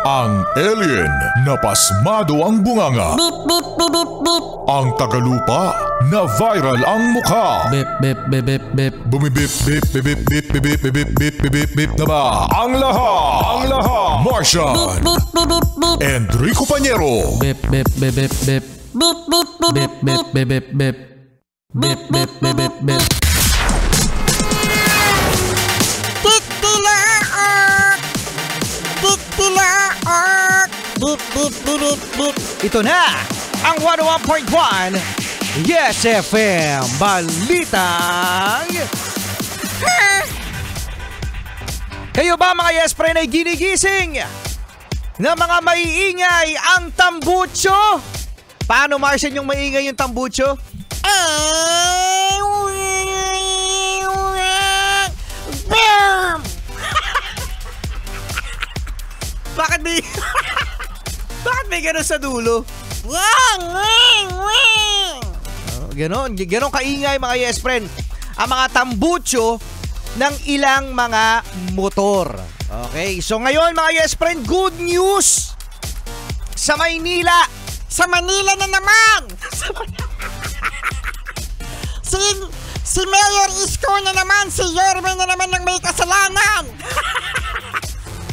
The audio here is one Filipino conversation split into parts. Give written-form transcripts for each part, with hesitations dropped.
Ang alien na pasmado ang bunganga. Beep, beep, beep, beep, beep. Ang tagalupa na viral ang mukha. Bip, bip, bip, bip, bip. Bumibip, bip, bip, bip, bip, bip, bip, bip, bip, bip, bip na ba? Ang lahat, Martian, Beep, beep, beep, beep. Enrico Pañero, Bip, bip, bip, bip, bip. Beep, beep, beep, Bip, beep, bip, bip, bip, bip. Bip, bip, bip, bip, bip. Titilaok! Titilaok! Beep, beep, beep, beep, beep. Ito na ang 101.1 Yes FM Balitang Kayo ba mga Yes Friend ay ginigising na mga maiingay ang tambucho? Paano Martian yung maingay yung tambucho? Boom! Bakit may Bakit may gano'n sa dulo? Wang, wing, wing! Ganon kaingay mga Yes Friend ang mga tambucho ng ilang mga motor. Okay, so ngayon mga Yes Friend, good news sa Maynila. Sa Manila na naman! Si Mayor Isko na naman, si Yorme na naman ang may kasalanan!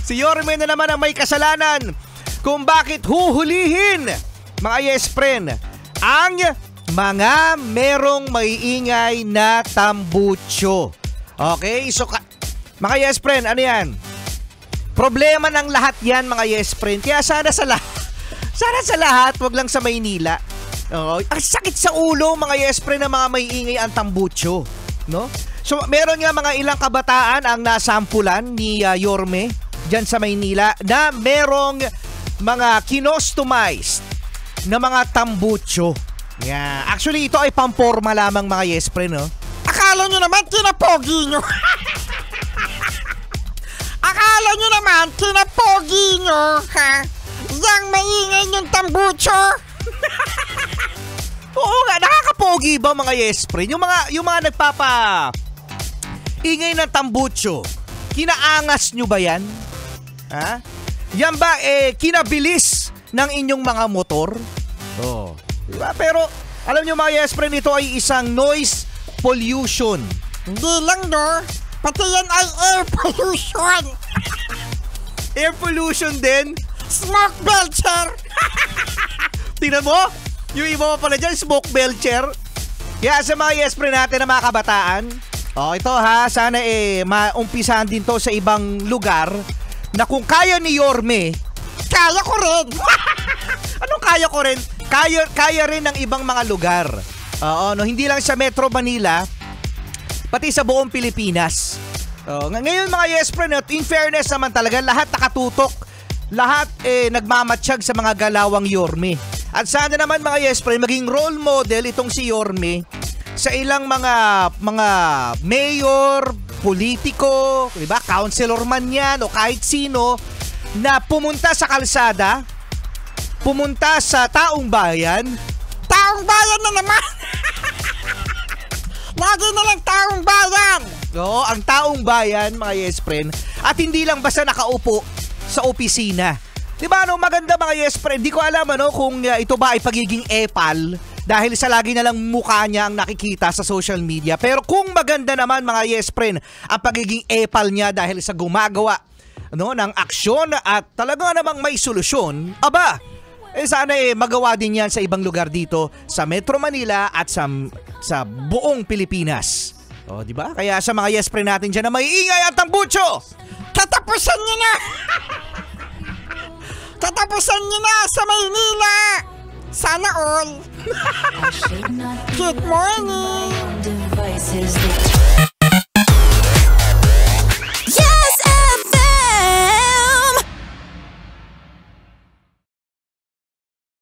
Si Yorme na naman ang may kasalanan kung bakit huhulihin mga Yes Friend ang mga merong maiingay na tambucho. Okay, so mga Yes Friend, ano yan? Problema ng lahat yan mga Yes Friend. Kaya sana sa lahat, wag lang sa Maynila. Ang sakit sa ulo mga Yes Friend na mga maiingay ang tambucho, no? So meron nga mga ilang kabataan ang nasampulan ni Yorme diyan sa Maynila na merong mga kinostomized na mga tambucho. Yeah. Actually ito ay pamporma lamang mga Yes Friend, no? Akala nyo naman kinapogi nyo. Akala nyo naman kinapogi nyo, ha? Yang maingay yung tambucho. Oo nga, nakakapogi ba mga Yes Friend? Yung mga nagpapa ingay ng tambucho, kinaangas nyo ba yan? Ha? Yan ba kinabilis ng inyong mga motor? Oo. Diba? Pero alam nyo mga Yes Friend, ito ay isang noise pollution. Hindi lang, no? Pati yan ay air pollution. Air pollution din? Smoke belcher. Tingnan mo, yung iba mo pala dyan, smoke belcher. Kaya sa mga Yes Friend natin na mga kabataan, ito ha, sana maumpisahan din to sa ibang lugar na kung kaya ni Yorme, Kaya ko rin. anong kaya ko rin? Kaya rin ng ibang mga lugar. No, hindi lang sa Metro Manila, pati sa buong Pilipinas. Ngayon mga Yes Friend, in fairness naman talaga, lahat nakatutok. Lahat nagmamatsyag sa mga galawang Yorme. At sana naman mga Yes Friend, maging role model itong si Yorme sa ilang mga mayor, politiko, diba? Councilor man yan o kahit sino na pumunta sa kalsada, pumunta sa taong bayan. Taong bayan na naman. Lagi na lang taong bayan. Oo, ang taong bayan mga Yes Friend. At hindi lang basta nakaupo sa opisina. Diba maganda mga Yes Friend, di ko alam kung ito ba ay pagiging epal dahil sa lagi na lang mukha niya ang nakikita sa social media. Pero kung maganda naman mga Yes Friend ang pagiging epal niya dahil sa gumagawa ng aksyon at talaga namang may solusyon, aba, sana magawa din yan sa ibang lugar dito sa Metro Manila at sa buong Pilipinas. Di ba? Kaya sa mga Yes Friend natin dyan na may ingay ang tambucho, Katapusan nyo na. Katapusan nyo na sa Maynila. Sana all. Good morning.